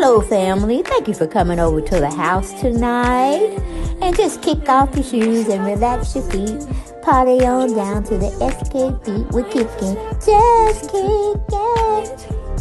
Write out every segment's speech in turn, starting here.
Hello, family. Thank you for coming over to the house tonight. And just kick off your shoes and relax your feet. Party on down to the SK beat. We're kicking. Just kicking.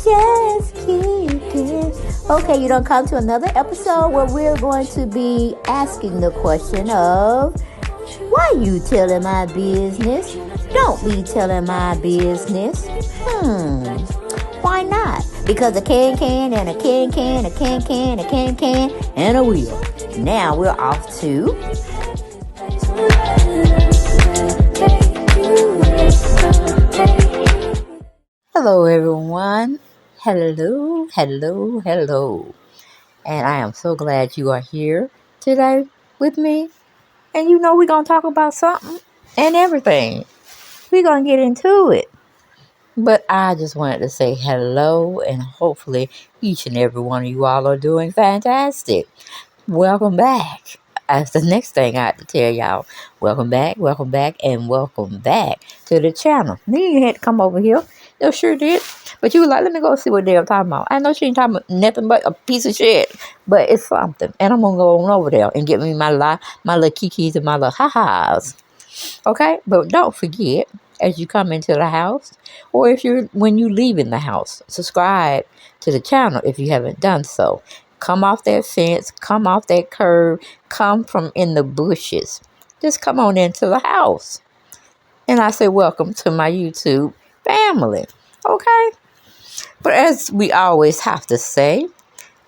Just kicking. Okay, you don't come to another episode where we're going to be asking the question of, why you telling my business? Don't be telling my business. Why not? Because a can and a can, a can, and a wheel. Now we're off to... Hello, everyone. Hello. And I am so glad you are here today with me. And you know we're going to talk about something and everything. We're going to get into it. But I just wanted to say hello, and hopefully each and every one of you all are doing fantastic. Welcome back. That's the next thing I have to tell y'all. Welcome back, and welcome back to the channel. Then you had to come over here. No, sure did. But you were like, let me go see what they're talking about. I know she ain't talking about nothing but a piece of shit. But it's something. And I'm going to go on over there and get me my little kikis and my little ha-has. Okay? But don't forget, as you come into the house, or when you leave in the house, subscribe to the channel if you haven't done so. Come off that fence, come off that curb, come from in the bushes. Just come on into the house. And I say welcome to my YouTube family. Okay? But as we always have to say,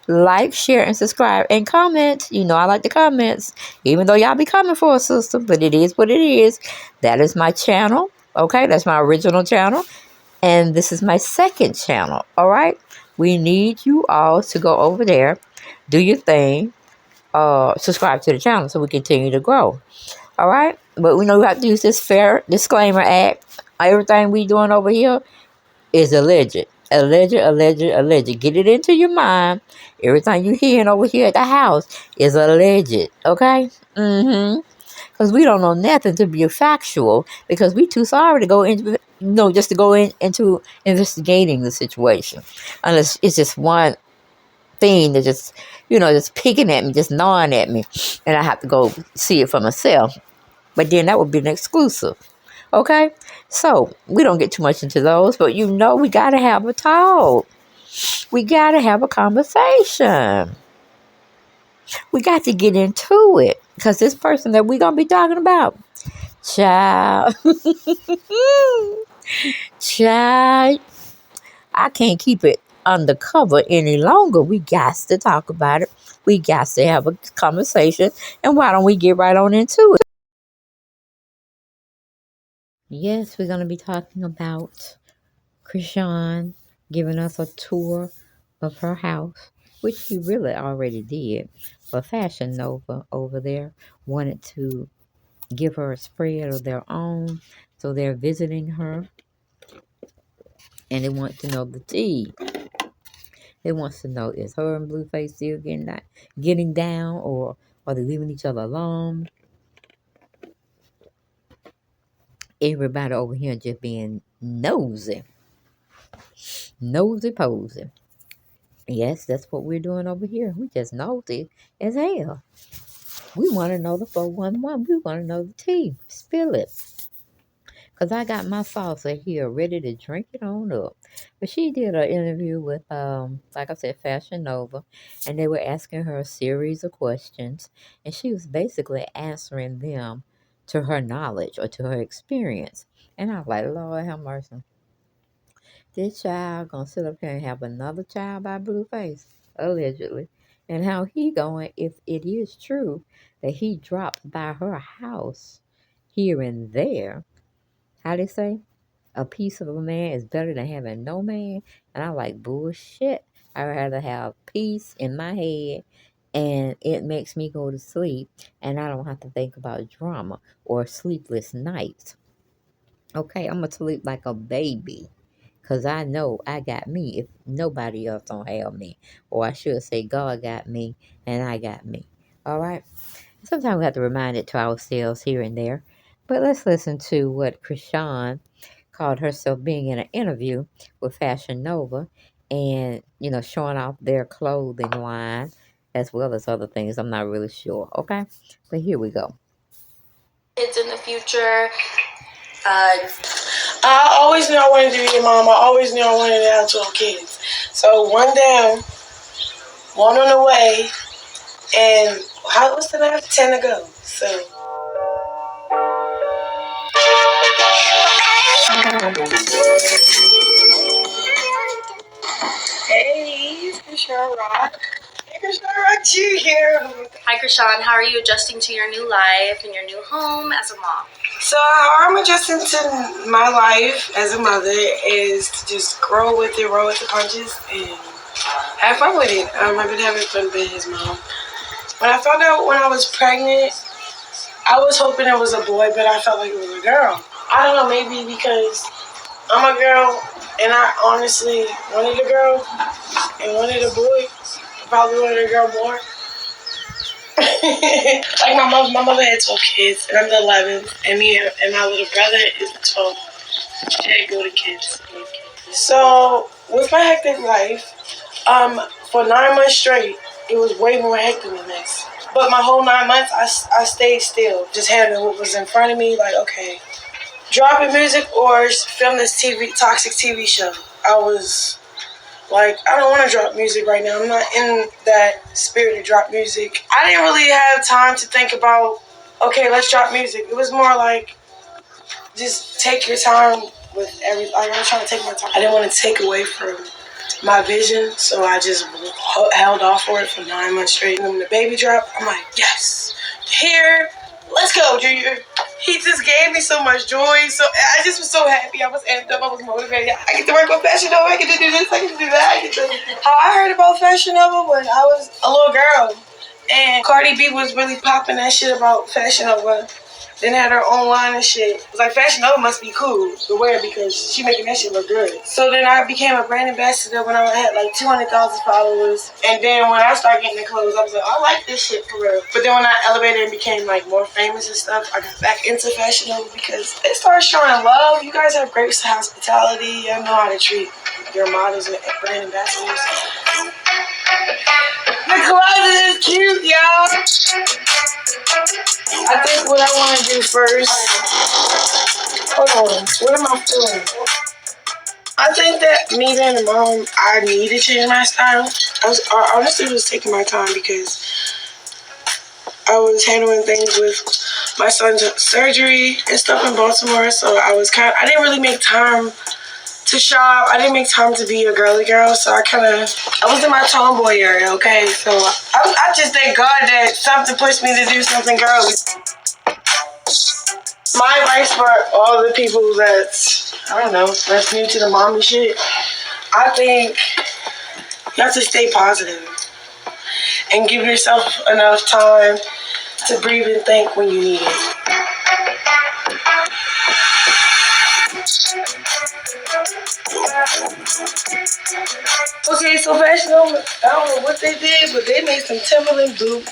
like, share, and subscribe, and comment. You know I like the comments, even though y'all be coming for a sister, but it is what it is. That is my channel, okay? That's my original channel, and this is my second channel, all right? We need you all to go over there, do your thing, subscribe to the channel so we continue to grow, all right? But we know we have to use this fair disclaimer act. Everything we doing over here is alleged. Alleged. Get it into your mind. Everything you hearing over here at the house is alleged. Okay? Because we don't know nothing to be factual. Because we too sorry to go into, just to go into investigating the situation. Unless it's just one thing that just picking at me, just gnawing at me. And I have to go see it for myself. But then that would be an exclusive. Okay? So, we don't get too much into those, but we got to have a talk. We got to have a conversation. We got to get into it. Because this person that we're going to be talking about, child, I can't keep it undercover any longer. We got to talk about it. We got to have a conversation. And why don't we get right on into it? Yes, we're going to be talking about Chrisean giving us a tour of her house, which she really already did. But Fashion Nova over there wanted to give her a spread of their own, so they're visiting her, and they want to know the tea. They want to know, is her and Blueface still getting down, or are they leaving each other alone? Everybody over here just being nosy. Nosy posy. Yes, that's what we're doing over here. We just nosy as hell. We want to know the 411. We want to know the tea. Spill it. Because I got my salsa here ready to drink it on up. But she did an interview with, like I said, Fashion Nova. And they were asking her a series of questions. And she was basically answering them to her knowledge or to her experience. And I was like, Lord have mercy. This child gonna sit up here and have another child by Blueface, allegedly. And how he going, if it is true that he dropped by her house here and there. How they say? A piece of a man is better than having no man. And I like bullshit. I'd rather have peace in my head, and it makes me go to sleep, and I don't have to think about drama or sleepless nights. Okay, I'm going to sleep like a baby. Because I know I got me if nobody else don't have me. Or I should say God got me and I got me. All right? Sometimes we have to remind it to ourselves here and there. But let's listen to what Chrisean called herself being in an interview with Fashion Nova. and, showing off their clothing line as well as other things. I'm not really sure. Okay. But here we go. Kids in the future. I always knew I wanted to be a mom. I always knew I wanted to have 12 kids. So one down, one on the way, and what's the math? 10 to go. So. Hey, it's Chrisean Rock. Hey, Chrisean Rock, you here. Hi, Chrisean. How are you adjusting to your new life and your new home as a mom? So how I'm adjusting to my life as a mother is to just grow with it, roll with the punches, and have fun with it. I've been having fun being his mom. When I found out when I was pregnant, I was hoping it was a boy, but I felt like it was a girl. I don't know, maybe because I'm a girl, and I honestly wanted a girl and wanted a boy. Probably wanted a girl more. Like my mother had 12 kids, and I'm the 11th, and me and my little brother is the 12th. She had golden kids. So with my hectic life, for 9 months straight, it was way more hectic than this. But my whole 9 months, I stayed still, just handling what was in front of me. Like, okay, dropping music or film this toxic TV show. I was like, I don't want to drop music right now. I'm not in that spirit to drop music. I didn't really have time to think about, okay, let's drop music. It was more like, just take your time with everything. Like, I was trying to take my time. I didn't want to take away from my vision, so I just held off for it for 9 months straight. And when the baby dropped, I'm like, yes, here, let's go, Junior. He just gave me so much joy. So I just was so happy. I was amped up. I was motivated. I get to work with Fashion Nova. I get to do this. I get to do that. How I heard about Fashion Nova when I was a little girl, and Cardi B was really popping that shit about Fashion Nova. Then had her own line and shit. It was like, Fashion Nova must be cool to wear because she making that shit look good. So then I became a brand ambassador when I had like 200,000 followers. And then when I started getting the clothes, I was like, I like this shit for real. But then when I elevated and became like more famous and stuff, I got back into Fashion Nova because it started showing love. You guys have great hospitality. You know how to treat your models and brand ambassadors. The closet is cute, y'all. I think what I want to do first. Hold on. What am I feeling? I think that me being a mom, I need to change my style. I honestly was taking my time because I was handling things with my son's surgery and stuff in Baltimore. So I didn't really make time to shop. I didn't make time to be a girly girl. So I was in my tomboy area, okay? So I just thank God that something pushed me to do something girly. My advice for all the people that's new to the mommy shit, I think you have to stay positive and give yourself enough time to breathe and think when you need it. Okay, so Fashion Nova, I don't know what they did, but they made some Timberland boot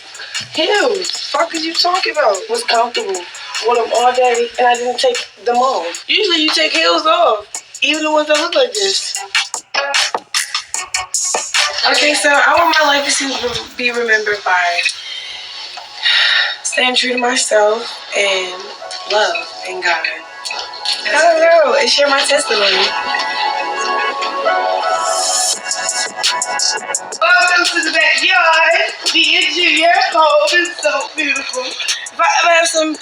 heels. Fuck is you talking about? Was comfortable. Wore them all day, and I didn't take them off. Usually you take heels off, even the ones that look like this. Okay, so I want my legacy to be remembered by staying true to myself and love and God. I don't know, and share my testimony. Welcome to the backyard. The interior home is so beautiful. If I ever have some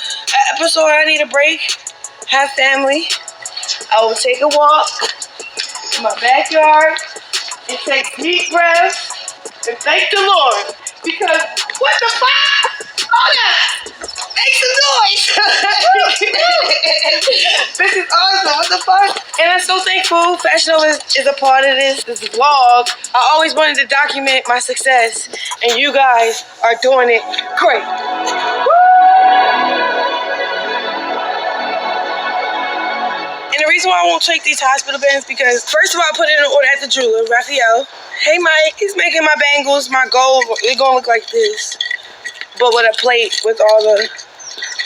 episode I need a break, have family, I will take a walk in my backyard and take deep breaths and thank the Lord. Because what the fuck? Hold up! Make some noise! This is awesome. What the fuck? And I'm so thankful Fashion Nova is a part of this vlog. I always wanted to document my success, and you guys are doing it great. And the reason why I won't take these hospital bands because first of all, I put it in order at the jeweler, Raphael. Hey Mike, he's making my bangles, my gold. They're gonna look like this, but with a plate with all the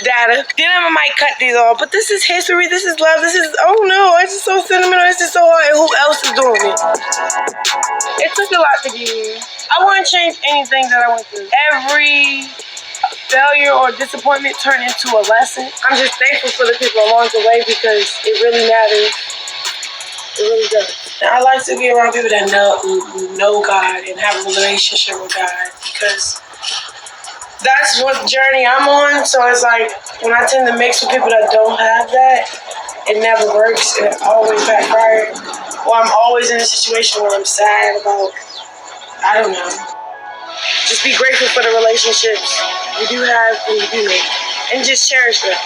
data. Then I might cut these off. But this is history. This is love. This is, oh no, it's just so sentimental. It's just so hard. And who else is doing it? It took a lot to get here. I wouldn't change anything that I went through. Every failure or disappointment turned into a lesson. I'm just thankful for the people along the way because it really matters. It really does. I like to be around people that know God and have a relationship with God because that's what journey I'm on. So it's like when I tend to mix with people that don't have that, it never works. It always backfires. Or I'm always in a situation where I'm sad about, I don't know. Just be grateful for the relationships you do have and you do make. And just cherish them.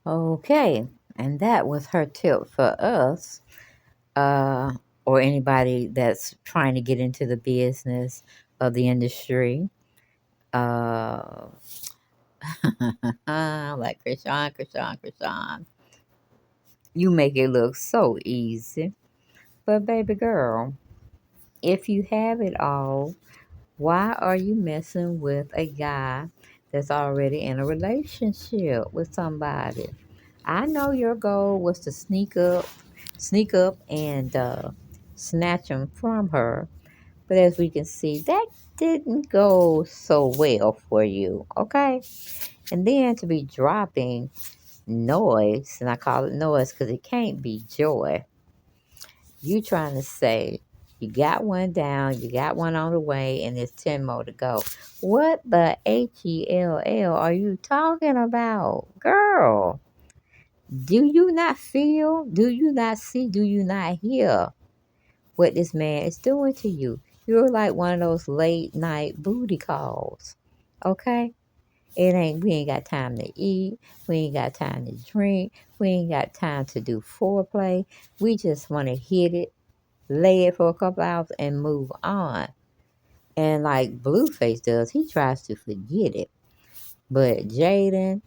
Okay, and that was her tip for us, uh, or anybody that's trying to get into the business of the industry. Uh, like Chrisean. You make it look so easy. But baby girl, if you have it all, why are you messing with a guy that's already in a relationship with somebody? I know your goal was to sneak up and snatch him from her. But as we can see, that didn't go so well for you, okay? And then to be dropping noise, and I call it noise because it can't be joy. You trying to say you got one down, you got one on the way, and there's 10 more to go. What the HELL are you talking about? Girl, do you not feel? Do you not see? Do you not hear what this man is doing to you? You're like one of those late night booty calls. Okay? We ain't got time to eat. We ain't got time to drink. We ain't got time to do foreplay. We just want to hit it, lay it for a couple hours, and move on. And like Blueface does, he tries to forget it. But Jaden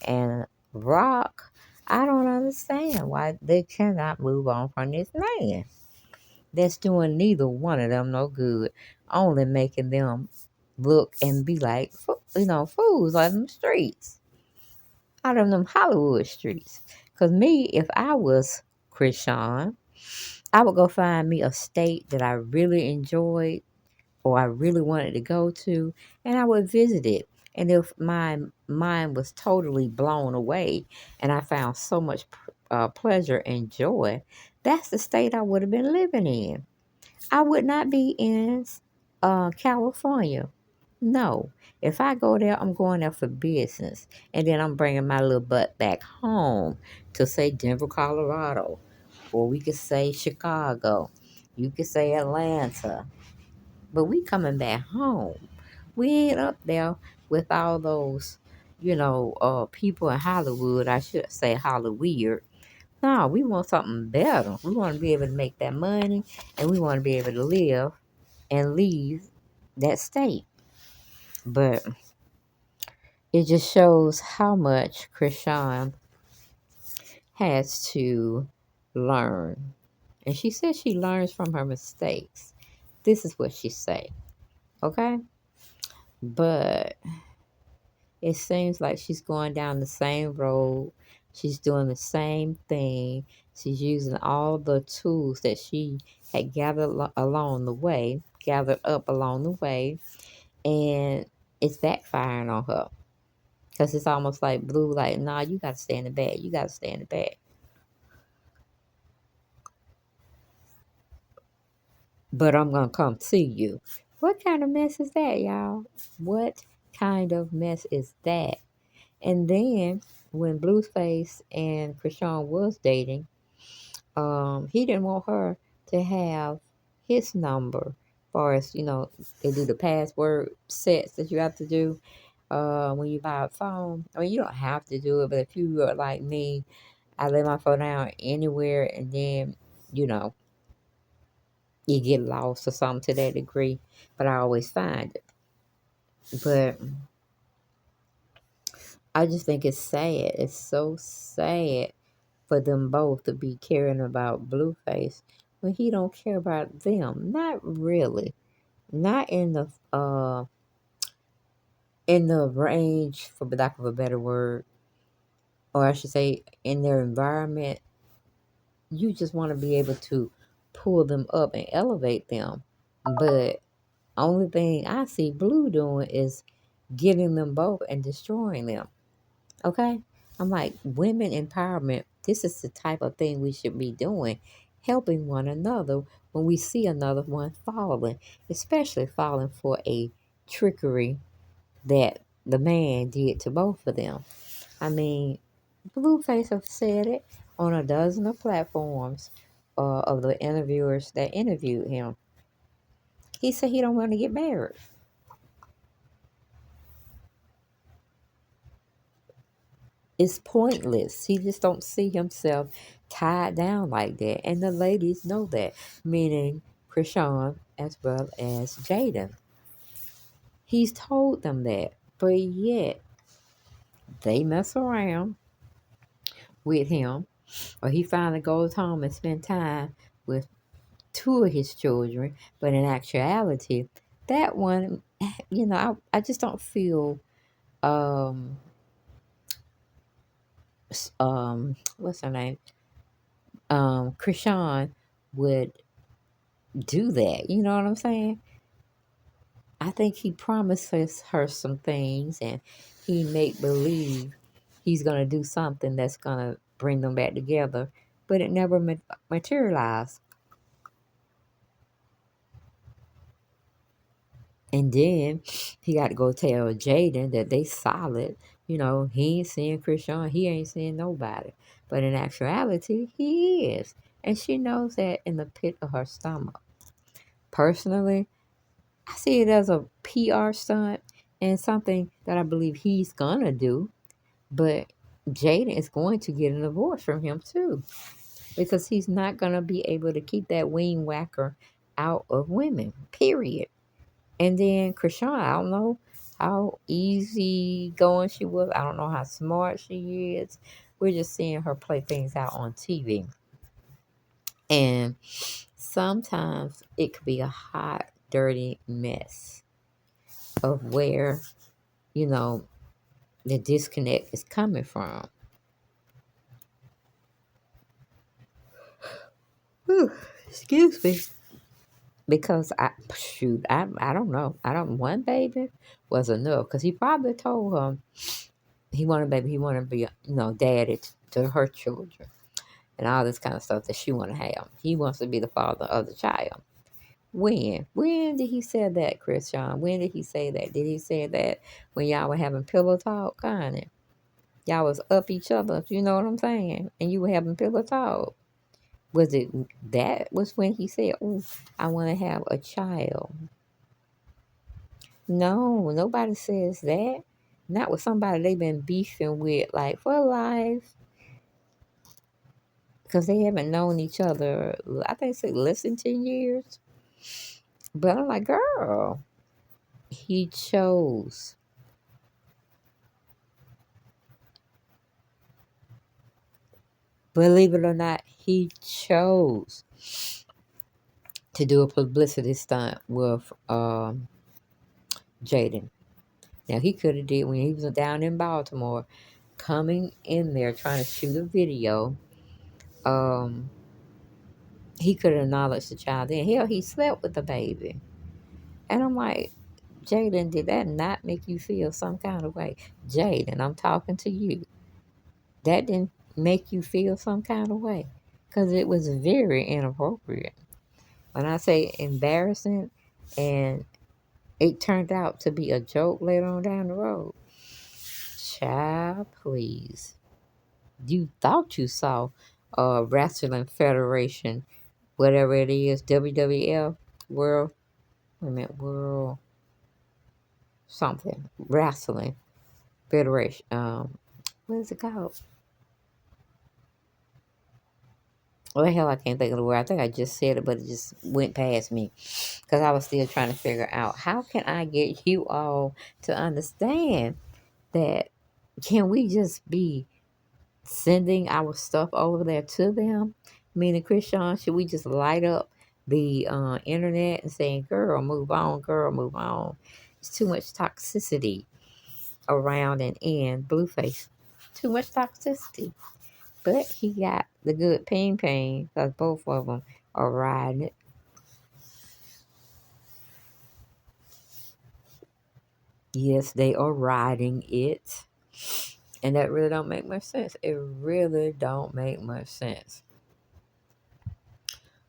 and Rock, I don't understand why they cannot move on from this man. That's doing neither one of them no good, only making them look and be like, fools on them streets, out of them Hollywood streets. Because me, if I was Chrisean, I would go find me a state that I really enjoyed or I really wanted to go to, and I would visit it. And if my mind was totally blown away and I found so much pleasure and joy, that's the state I would have been living in. I would not be in California. No. If I go there, I'm going there for business. And then I'm bringing my little butt back home to, say, Denver, Colorado. Or we could say Chicago. You could say Atlanta. But we coming back home. We ain't up there with all those, people in Hollywood. I should say Hollyweird. No, we want something better. We want to be able to make that money, and we want to be able to live and leave that state. But it just shows how much Chrisean has to learn. And she says she learns from her mistakes. This is what she say, okay? But it seems like she's going down the same road. She's doing the same thing. She's using all the tools that she had gathered up along the way, and it's backfiring on her. Because it's almost like Blue, like, nah, you got to stay in the back. You got to stay in the back. But I'm going to come see you. What kind of mess is that, y'all? What kind of mess is that? And then when Blueface and Chrisean was dating, he didn't want her to have his number. As far as, they do the password sets that you have to do when you buy a phone. I mean, you don't have to do it, but if you are like me, I lay my phone down anywhere and then, you know, you get lost or something to that degree. But I always find it. But I just think it's sad. It's so sad for them both to be caring about Blueface when he don't care about them. Not really. not in the range, for lack of a better word, or I should say, in their environment. You just want to be able to pull them up and elevate them. But only thing I see Blue doing is getting them both and destroying them. Okay? I'm like, women empowerment, this is the type of thing we should be doing, helping one another when we see another one falling, especially falling for a trickery that the man did to both of them. I mean, Blueface have said it on a dozen of platforms of the interviewers that interviewed him. He said he don't want to get married. It's pointless. He just don't see himself tied down like that. And the ladies know that, meaning Chrisean as well as Jaden. He's told them that. But yet, they mess around with him. Or he finally goes home and spend time with two of his children. But in actuality, that one, I just don't feel what's her name? Chrisean would do that. You know what I'm saying? I think he promises her some things and he make believe he's gonna do something that's gonna bring them back together, but it never materialized. And then he got to go tell Jaden that they solid. He ain't seeing Chrisean. He ain't seeing nobody. But in actuality, he is. And she knows that in the pit of her stomach. Personally, I see it as a PR stunt and something that I believe he's gonna do. But Jaden is going to get a divorce from him too. Because he's not gonna be able to keep that wing whacker out of women. Period. And then Chrisean, I don't know how easy going she was. I don't know how smart she is. We're just seeing her play things out on TV. And sometimes it could be a hot, dirty mess of where, you know, the disconnect is coming from. Whew, excuse me. Because I don't know. One baby was enough. Because he probably told her he wanted a baby, he wanted to be, daddy to her children and all this kind of stuff that she want to have. He wants to be the father of the child. When did he say that, Chrisean? When did he say that? Did he say that when y'all were having pillow talk, honey? Y'all was up each other, you know what I'm saying? And you were having pillow talk. Was it that was when he said, "Oh, I want to have a child"? No, nobody says that. Not with somebody they've been beefing with like for life. Because they haven't known each other, I think it's less than 10 years. But I'm like, girl, he chose. Believe it or not, he chose to do a publicity stunt with Jaden. Now, he could have did when he was down in Baltimore, coming in there trying to shoot a video. Um, he could have acknowledged the child. Then, hell, he slept with the baby. And I'm like, Jaden, did that not make you feel some kind of way? Jaden, I'm talking to you. That didn't make you feel some kind of way? Because it was very inappropriate. When I say embarrassing, and it turned out to be a joke later on down the road. Child, please. You thought you saw Wrestling Federation, whatever it is, WWF, World, wait a minute, World something, Wrestling Federation. What is it called? Well, hell, I can't think of the word. I think I just said it, but it just went past me because I was still trying to figure out how can I get you all to understand that can we just be sending our stuff over there to them? Meaning, Chrisean, should we just light up the internet and saying, girl, move on, girl, move on. It's too much toxicity around and in Blueface. Too much toxicity. But he got the good ping because both of them are riding it. Yes, they are riding it. And that really don't make much sense. It really don't make much sense.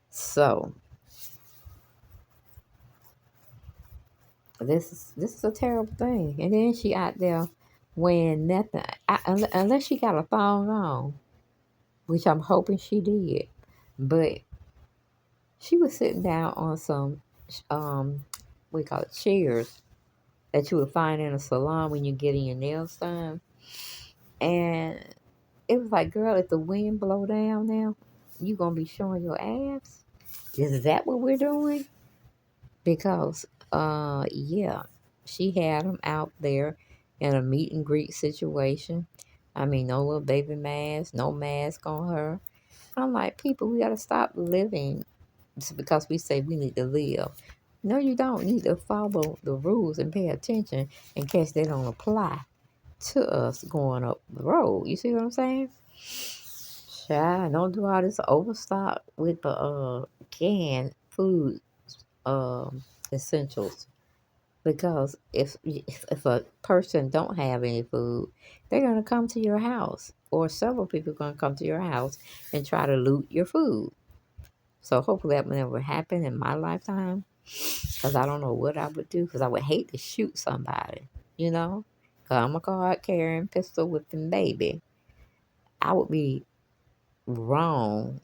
So this is a terrible thing. And then she out there wearing nothing. Unless she got a thong on, which I'm hoping she did. But she was sitting down on some, we call it chairs that you would find in a salon when you're getting your nails done. And it was like, girl, if the wind blow down now, you going to be showing your ass? Is that what we're doing? Because, yeah, she had them out there in a meet and greet situation. I mean, no little baby mask, no mask on her. I'm like, people, we got to stop living just because we say we need to live. No, you don't. You need to follow the rules and pay attention in case they don't apply to us going up the road. You see what I'm saying? Child, don't do all this overstock with the canned food essentials. Because if a person don't have any food, they're gonna come to your house, or several people are gonna come to your house and try to loot your food. So hopefully that will never happen in my lifetime. Because I don't know what I would do. Because I would hate to shoot somebody, you know. Because I'm a card carrying, pistol whipping baby. I would be wrong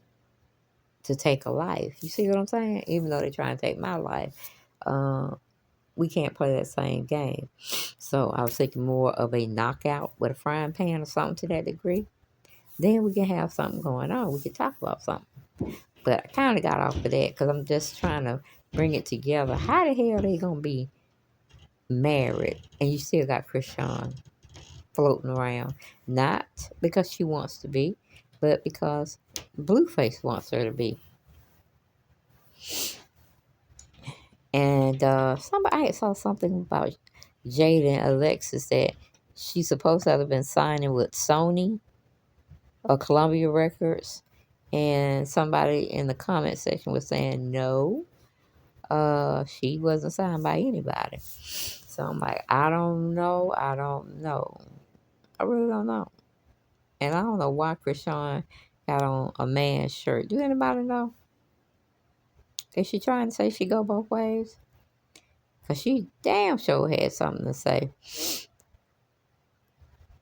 to take a life. You see what I'm saying? Even though they're trying to take my life, we can't play that same game. So I was thinking more of a knockout with a frying pan or something to that degree. Then we can have something going on. We can talk about something. But I kind of got off of that because I'm just trying to bring it together. How the hell are they going to be married and you still got Chrisean floating around? Not because she wants to be, but because Blueface wants her to be. And I saw something about Jada and Alexis that she's supposed to have been signing with Sony or Columbia Records. And somebody in the comment section was saying no, she wasn't signed by anybody. So I'm like, I don't know. I really don't know. And I don't know why Chrisean got on a man's shirt. Do anybody know? Is she trying to say she go both ways? Because she damn sure had something to say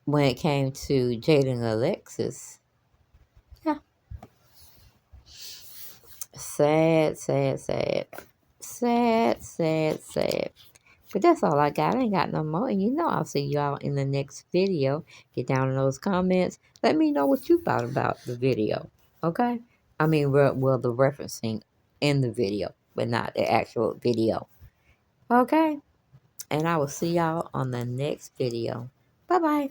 when it came to Jada and Alexis. Yeah. Sad, sad, sad. Sad, sad, sad. But that's all I got. I ain't got no more. And I'll see y'all in the next video. Get down in those comments. Let me know what you thought about the video. Okay? I mean, well, the referencing in the video, but not the actual video. Okay? And I will see y'all on the next video. Bye-bye.